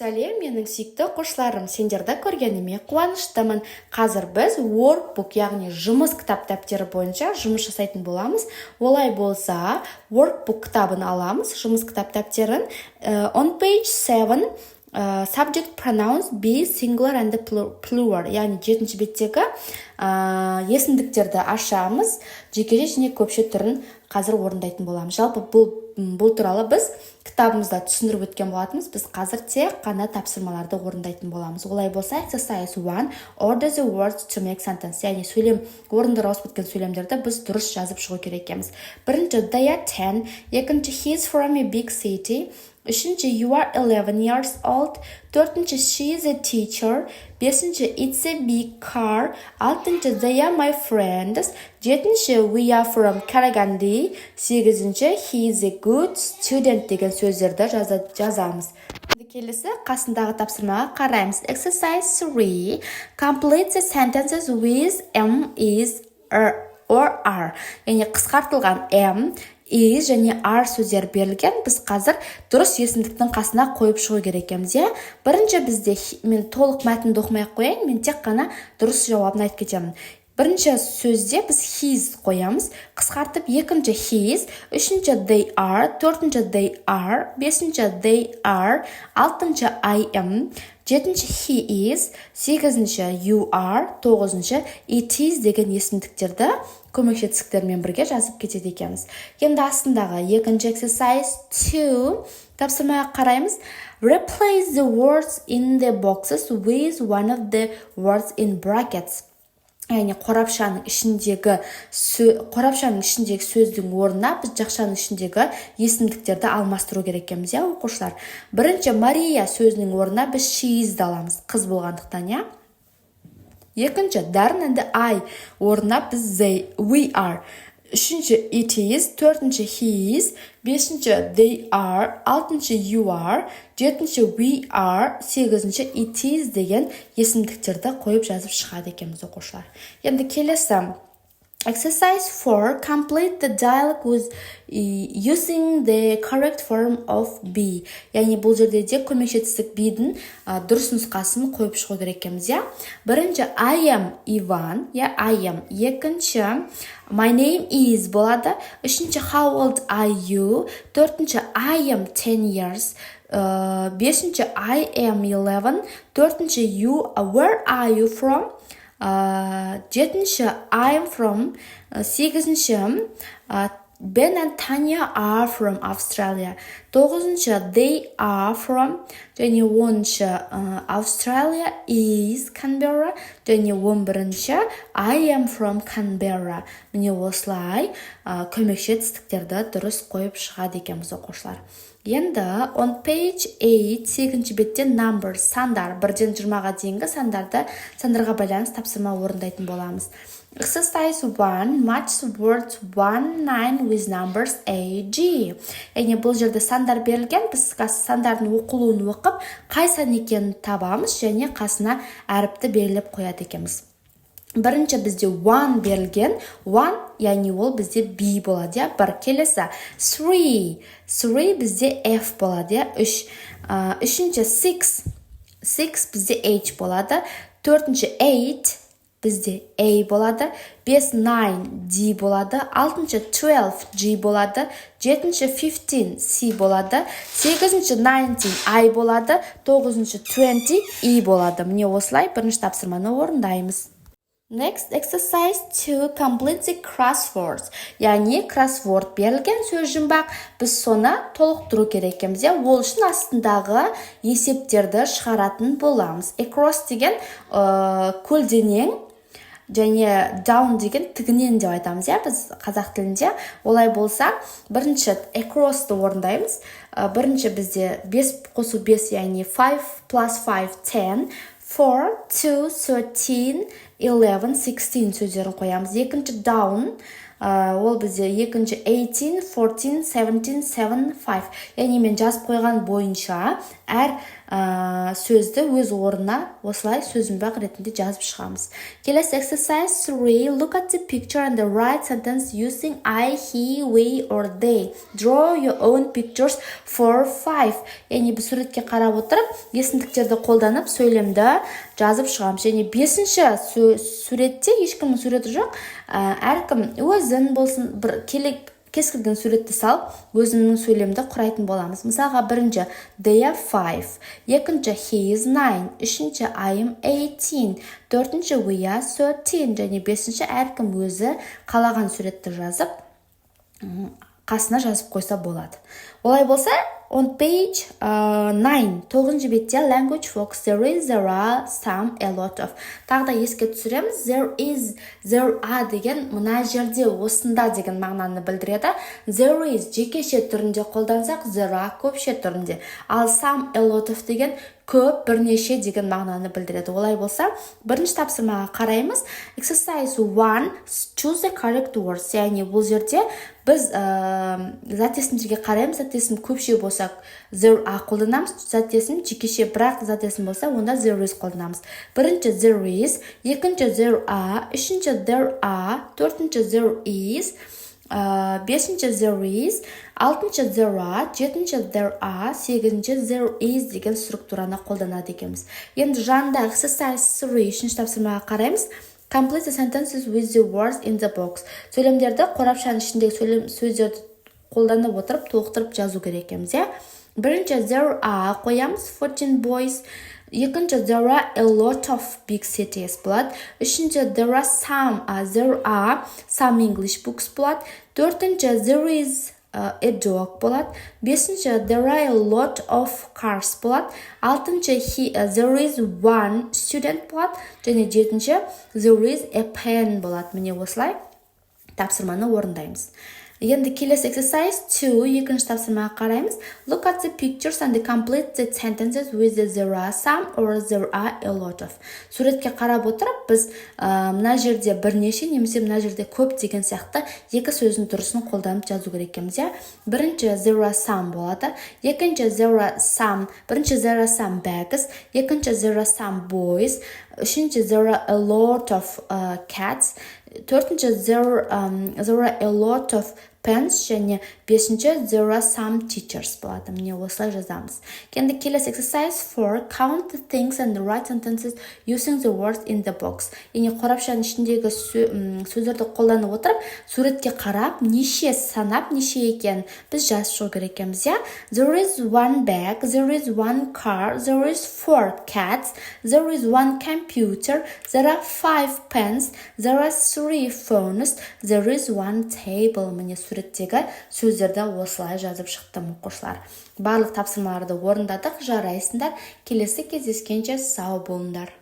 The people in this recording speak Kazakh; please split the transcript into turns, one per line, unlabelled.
Сәлем, менің сүйікті оқушыларым, сендерді көргеніме қуаныштымын. Қазір біз Workbook, яғни жұмыс кітап дәптері бойынша жұмыс жасайтын боламыз. Олай болса, Workbook кітабын аламыз, жұмыс кітап дәптерін. On page 7, subject pronouns be singular and plural, яғни 7-ші беттегі есімдіктерді ашамыз, жекеше және көпше түрін қазір орындайтын боламыз. Жалпы бұл туралы біз кітабымызда түсіндіріп өткен болатынбыз. Біз қазір тек қана тапсырмаларды орындайтын боламыз. Олай болса, exercise 1, order the words to make sentence. Яғни орындары ауысып кеткен сөйлемдерді біз дұрыс жазып шығу керек екенбіз. Бірінші, they are 10. Екінші, he is from a big city. Үшінші, you are 11 years old. Төртінші, she is a teacher. Бесінші, it's a big car. Алтыншы, they are my friends. Жетінші, we are from Караганди. Сегізінші, he is a good student деген сөздерді жазамыз. Келесі қасындағы тапсырмаға қараймыз. Exercise 3. Complete the sentences with am, is, or are. Яғни қысқартылған am, is және are сөздер берілген. Біз қазір дұрыс есімдіктің қасына қойып шығу керек екенбіз. Бірінші бізде, мен толық мәтінді оқымай-ақ қояйын, мен тек қана дұрыс жауабын айтып кетемін. Бірінші сөзде біз his қоямыз, қысқартып екінші his, үшінші they are, төртінші they are, бесінші they are, алтыншы I am, жетінші he is, сегізінші you are, тоғызыншы it is деген есімдіктерді көмекші тістіктермен бірге жазып кетеді екенбіз. Енді астындағы екінші exercise 2 тапсырмаға қараймыз. Replace the words in the boxes with one of the words in brackets. Яғни қорапшаның ішіндегі сөздің орнына біз жақшаның ішіндегі есімдіктерді алмастыру керек екенбіз, оқушылар. Бірінші, Мария сөзінің орнына біз she is'ді аламыз, қыз болғандықтан, Екінші, Darren and I орнына біз we are. Үшінші, it is, төртінші, he is, бесінші, they are, алтыншы, you are, жетінші, we are, сегізінші, it is деген есімдіктерді қойып жазып шығады екенбіз, оқушылар. Енді келесі. Exercise 4. Complete the dialogue with using the correct form of be. Яғни бұл жерде де көмекші тістік be'дің дұрыс нұсқасын қойып шығу керек екенбіз, Бірінші, I am Иван, I am. Екінші, my name is болады. Үшінші, how old are you? Төртінші, I am 10 years. Бесінші, I am 11. Төртінші, where are you from? Жетінші, I am from. Сегізінші, Ben and Tanya are from Australia. Тоғызыншы, they are from. Және оныншы, Australia is Canberra. Және 11-ші, I am from Canberra. Міне осылай көмекші тістіктерді дұрыс қойып шығады екенбіз, оқушылар. Енді on page 8, 8-ші бетте number, сандар, 1-ден 20-ға дейінгі сандарға байланысты тапсырма орындайтын боламыз. Exercise 1, match words 1-9 with numbers A, G. Яғни бұл жерде сандар берілген, біз сандардың оқылуын оқып, қай сан екенін табамыз және қасына әріпті белгілеп қояды екенбіз. Бірінші бізде one берілген, one, яғни ол бізде B болады, бір. Келесі, three бізде F болады, үш. Үшінші, six бізде H болады. Төртінші, eight бізде A болады. 5, 9 D болады. Алтыншы, 12 G болады. Жетінші, 15 C болады. Сегізінші, 19 I болады. Тоғызыншы, 20 E болады. Міне осылай бірінші тапсырманы орындаймыз. Next, exercise 2, complete the crosswords. Яғни crossword берілген сөз жұмбақ, біз соны толықтыру керек екенбіз. Ол үшін астындағы есептерді шығаратын боламыз. Across деген көлденең, және down деген тігінен деп айтамыз, біз қазақ тілінде. Олай болса, бірінші across'ты орындаймыз. Бірінші бізде 5 қосу 5, яғни 5 plus 5, 10, 4, 2, 13, 11, 16 сөздерін қоямыз. Екінші down, Ол бізде екінші 18, 14, 17, 7, 5. Яғни мен жазып қойған бойынша әр сөзді өз орнына осылай сөзімбақ ретінде жазып шығамыз. Келесі exercise 3. Look at the picture and the right sentence using I, he, we or they. Draw your own pictures for 5. Яғни біз суретке қарап отырып, есімдіктерді қолданып сөйлемді жазып шығамыз. Және 5-ші суретте ешкімнің суреті жоқ. Әркім өзін болсын бір кез келген суретті салып, өзінің сөйлемді құрайтын боламыз. Мысалға бірінші they are 5, екінші he is 9, үшінші I am 18, төртінші we are 13 және бесінші әркім өзі қалаған суретті жазып, қасына жазып қойса болады. Олай болса, on page 9, 9-шы бетте language focus, there is, there are, some, a lot of. Тағда еске түсіреміз, there is, there are деген мұна жерде, осында деген мағынаны білдіреді. There is жекеше түрінде қолдансақ, there are көпше түрінде. Ал some, a lot of деген көп, бірнеше деген мағынаны білдіреді. Олай болса, бірінші тапсырмаға қараймыз. Exercise 1, choose the correct words. Яғни бұл жерде біз зат есімдерге қараймыз. Зат есім көпше болса, there are қолданамыз. Зат есім жекеше, бірақ зат есім болса, онда there is қолданамыз. Бірінші there is, екінші there are, үшінші there are, төртінші there is, бесінші there is, алтыншы there are, жетінші there are, сегізінші there is деген структураны қолданады екенбіз. Енді жанында exercise 3 үшінші тапсырмаға қараймыз. Complete the sentences with the words in the box. Сөйлемдерді қорапшаның ішіндегі сөздерді қолданып отырып, толықтырып жазу керек екенбіз. Бірінші there are қоямыз 14 boys. Екінші there are a lot of big cities болады. Үшінші there are some English books болады. Төртінші there is a dog болады. Бесінші there are a lot of cars болады. Алтыншы there is one student болады. Және жетінші there is a pen болады. Міне осылай тапсырманы орындаймыз. Енді келесі exercise 2, екінші тапсырмаға қараймыз. Look at the pictures and complete the sentences with the there are some or there are a lot of. Суретке қарап отырып, біз мына жерде бірнеше, немесе мына жерде көп деген сияқты екі сөздің дұрысын қолданып жазу керек екенбіз. Бірінші there are some болады, екінші there are some bags, екінші there are some boys, үшінші there are a lot of cats, төртінші there are a lot of pens, және бесінші there are some teachers болады. Міне осылай жазамыз. Енді келесі exercise 4, count the things and write sentences using the words in the box. Яғни қорапшаның ішіндегі сөздерді қолданып отырып, суретке қарап, неше санап, неше екен біз жазып шығу керек екенбіз. There is one bag, there is one car, there is 4 cats, there is one computer, there are 5 pens, there are 3 phones, there is one table. Міне суреттегі сөздерді осылай жазып шықтым оқушылар. Барлық тапсырмаларды орындадық, жарайсыңдар. Келесі кездескенше сау болыңдар.